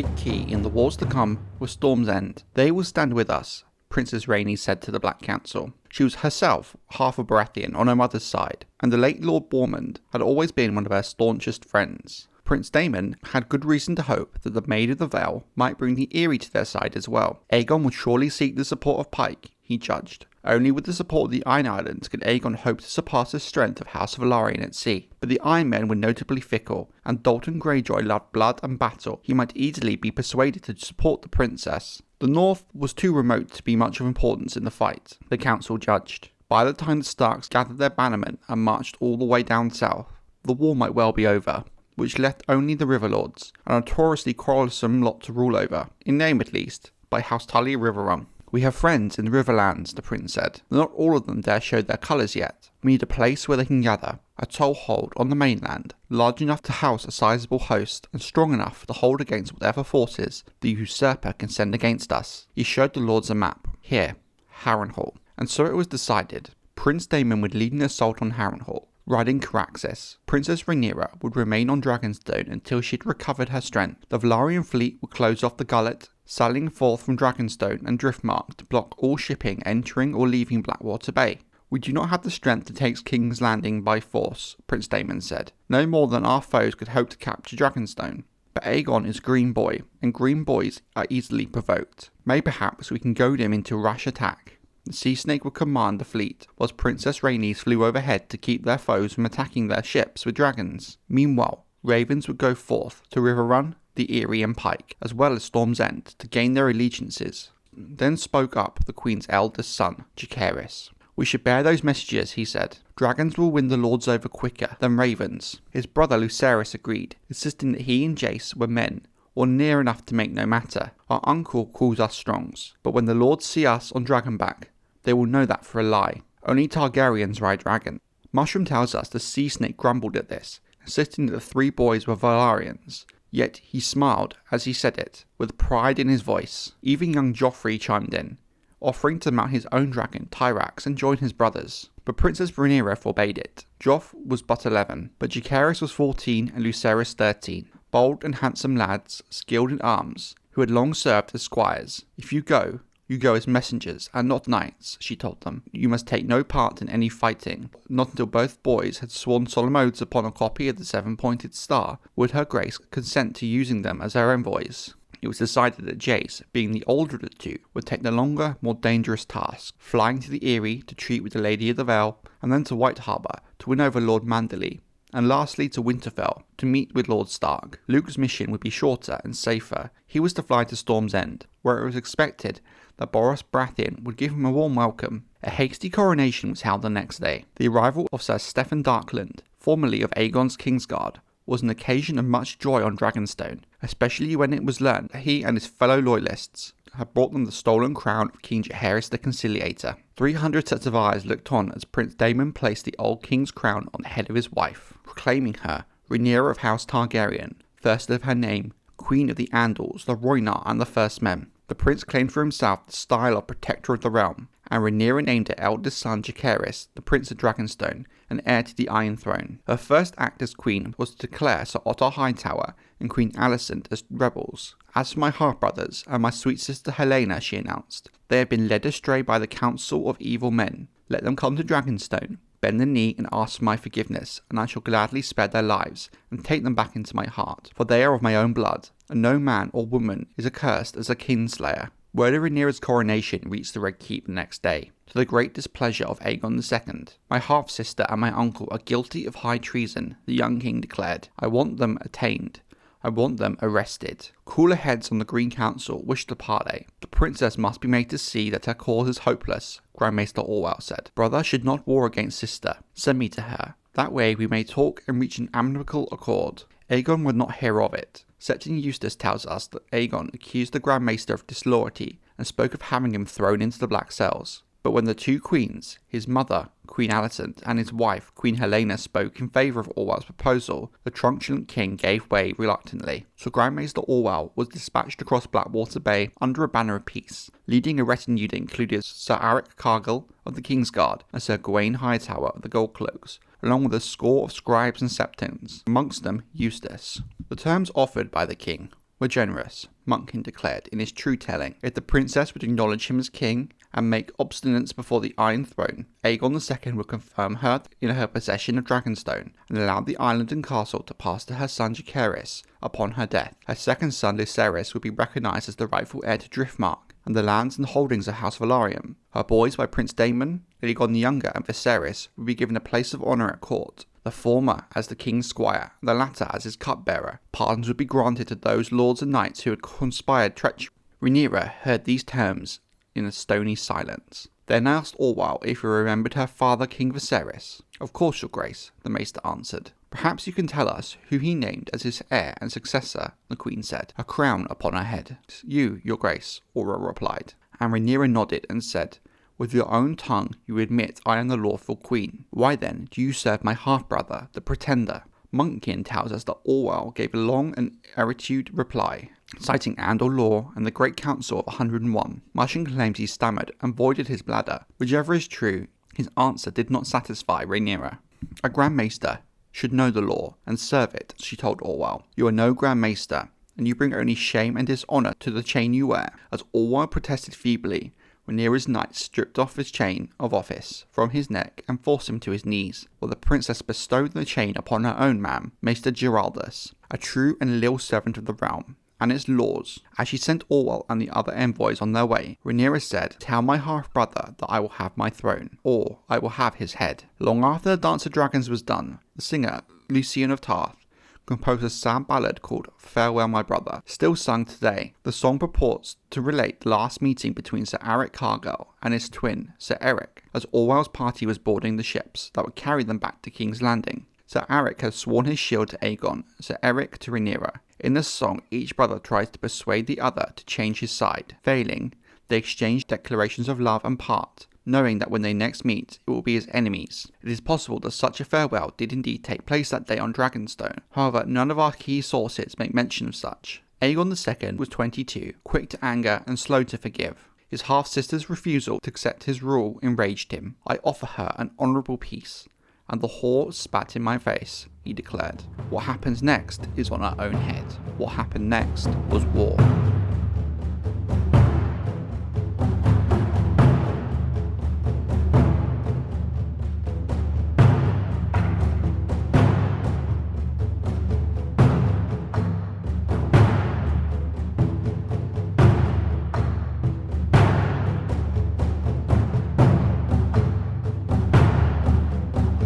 big key in the wars to come was Storm's End. They will stand with us, Princess Rhaenys said to the Black Council. She was herself half a Baratheon on her mother's side, and the late Lord Bourmond had always been one of her staunchest friends. Prince Daemon had good reason to hope that the Maid of the Vale might bring the Eyrie to their side as well. Aegon would surely seek the support of Pike, he judged. Only with the support of the Iron Islands could Aegon hope to surpass the strength of House Velaryon at sea. But the Iron Men were notably fickle, and Dalton Greyjoy loved blood and battle. He might easily be persuaded to support the princess. The North was too remote to be much of importance in the fight, the council judged. By the time the Starks gathered their bannermen and marched all the way down south, the war might well be over, which left only the Riverlords, a notoriously quarrelsome lot to rule over, in name at least, by House Targaryen. We have friends in the Riverlands, the prince said. Not all of them dare show their colours yet. We need a place where they can gather, a toehold on the mainland, large enough to house a sizable host, and strong enough to hold against whatever forces the usurper can send against us. He showed the lords a map. Here, Harrenhal. And so it was decided. Prince Daemon would lead an assault on Harrenhal, riding Caraxes. Princess Rhaenyra would remain on Dragonstone until she had recovered her strength. The Velaryon fleet would close off the Gullet, sailing forth from Dragonstone and Driftmark to block all shipping entering or leaving Blackwater Bay. We do not have the strength to take King's Landing by force, Prince Daemon said. No more than our foes could hope to capture Dragonstone. But Aegon is Green Boy, and Green Boys are easily provoked. Mayhaps we can goad him into a rash attack. The Sea Snake would command the fleet, whilst Princess Rhaenys flew overhead to keep their foes from attacking their ships with dragons. Meanwhile, ravens would go forth to Riverrun, the Eyrie and Pike, as well as Storm's End, to gain their allegiances. Then spoke up the Queen's eldest son, Jacaerys. We should bear those messages, he said. Dragons will win the lords over quicker than ravens. His brother Lucerys agreed, insisting that he and Jace were men, or near enough to make no matter. Our uncle calls us Strongs, but when the lords see us on Dragonback, they will know that for a lie. Only Targaryens ride dragon. Mushroom tells us the Sea Snake grumbled at this, insisting that the three boys were Velaryons. Yet he smiled as he said it, with pride in his voice. Even young Joffrey chimed in, offering to mount his own dragon, Tyrax, and join his brothers. But Princess Rhaenyra forbade it. Joff was but 11, but Jacaerys was 14 and Lucerys 13. Bold and handsome lads, skilled in arms, who had long served as squires. If you go as messengers and not knights, she told them. You must take no part in any fighting. Not until both boys had sworn solemn oaths upon a copy of the seven-pointed star would her grace consent to using them as her envoys. It was decided that Jace, being the older of the two, would take the longer, more dangerous task, flying to the Eyrie to treat with the Lady of the Vale, and then to White Harbour to win over Lord Manderley, and lastly to Winterfell to meet with Lord Stark. Luke's mission would be shorter and safer. He was to fly to Storm's End, where it was expected that Boros Baratheon would give him a warm welcome. A hasty coronation was held the next day. The arrival of Sir Stephen Darkland, formerly of Aegon's Kingsguard, was an occasion of much joy on Dragonstone, especially when it was learned that he and his fellow loyalists had brought them the stolen crown of King Jaehaerys the Conciliator. 300 sets of eyes looked on as Prince Daemon placed the old king's crown on the head of his wife, proclaiming her Rhaenyra of House Targaryen, first of her name, Queen of the Andals, the Rhoynar, and the First Men. The prince claimed for himself the style of Protector of the Realm, and Rhaenyra named her eldest son Jacaerys, the Prince of Dragonstone, and heir to the Iron Throne. Her first act as queen was to declare Sir Otto Hightower and Queen Alicent as rebels. As for my half-brothers and my sweet sister Helena, she announced, they have been led astray by the council of evil men. Let them come to Dragonstone, bend the knee and ask for my forgiveness, and I shall gladly spare their lives and take them back into my heart, for they are of my own blood, and no man or woman is accursed as a kinslayer. Word of Rhaenyra's coronation reached the Red Keep the next day, to the great displeasure of Aegon II. My half-sister and my uncle are guilty of high treason, the young king declared. I want them attainted. I want them arrested. Cooler heads on the Green Council wished to parley. The princess must be made to see that her cause is hopeless, Grand Maester Orwell said. Brother should not war against sister. Send me to her. That way we may talk and reach an amicable accord. Aegon would not hear of it. Septon Eustace tells us that Aegon accused the Grand Maester of disloyalty and spoke of having him thrown into the Black Cells. But when the two queens, his mother, Queen Alicent, and his wife, Queen Helena, spoke in favour of Orwell's proposal, the truculent king gave way reluctantly. So Grand Maester Orwell was dispatched across Blackwater Bay under a banner of peace, leading a retinue that included Sir Aric Cargill of the Kingsguard and Sir Gawain Hightower of the Goldcloaks, along with a score of scribes and septons, amongst them Eustace. The terms offered by the king were generous, Monkkin declared in his true telling. If the princess would acknowledge him as king and make obstinance before the Iron Throne, Aegon II would confirm her in her possession of Dragonstone and allow the island and castle to pass to her son Jacaerys upon her death. Her second son Lycerys would be recognised as the rightful heir to Driftmark and the lands and holdings of House Velaryon. Her boys by Prince Daemon, Aegon the Younger and Viserys would be given a place of honour at court, the former as the king's squire, the latter as his cupbearer. Pardons would be granted to those lords and knights who had conspired treachery. Rhaenyra heard these terms in a stony silence, then asked Orwell if he remembered her father King Viserys. Of course, your grace, the maester answered. Perhaps you can tell us who he named as his heir and successor, the queen said, a crown upon her head. You, your grace, Orwell replied, and Rhaenyra nodded and said, with your own tongue you admit I am the lawful queen. Why then do you serve my half-brother, the pretender? Monkkin tells us that Orwell gave a long and erudite reply, citing Andor law and the Great Council of 101. Martian claims he stammered and voided his bladder. Whichever is true, his answer did not satisfy Rhaenyra. A Grand Maester should know the law and serve it, she told Orwell. You are no Grand Maester, and you bring only shame and dishonour to the chain you wear. As Orwell protested feebly, Rhaenyra's knights stripped off his chain of office from his neck and forced him to his knees, while the princess bestowed the chain upon her own man, Maester Geraldus, a true and loyal servant of the realm and its laws. As she sent Orwell and the other envoys on their way, Rhaenyra said, tell my half-brother that I will have my throne, or I will have his head. Long after the Dance of Dragons was done, the singer, Lucien of Tarth, composed a sad ballad called Farewell My Brother, still sung today. The song purports to relate the last meeting between Sir Eric Cargill and his twin, Sir Eric, as Orwell's party was boarding the ships that would carry them back to King's Landing. Sir Eric had sworn his shield to Aegon, Sir Eric to Rhaenyra. In the song, each brother tries to persuade the other to change his side. Failing, they exchange declarations of love and part, knowing that when they next meet, it will be as enemies. It is possible that such a farewell did indeed take place that day on Dragonstone. However, none of our key sources make mention of such. Aegon II was 22, quick to anger and slow to forgive. His half-sister's refusal to accept his rule enraged him. I offer her an honourable peace, and the whore spat in my face, he declared. What happens next is on our own head. What happened next was war.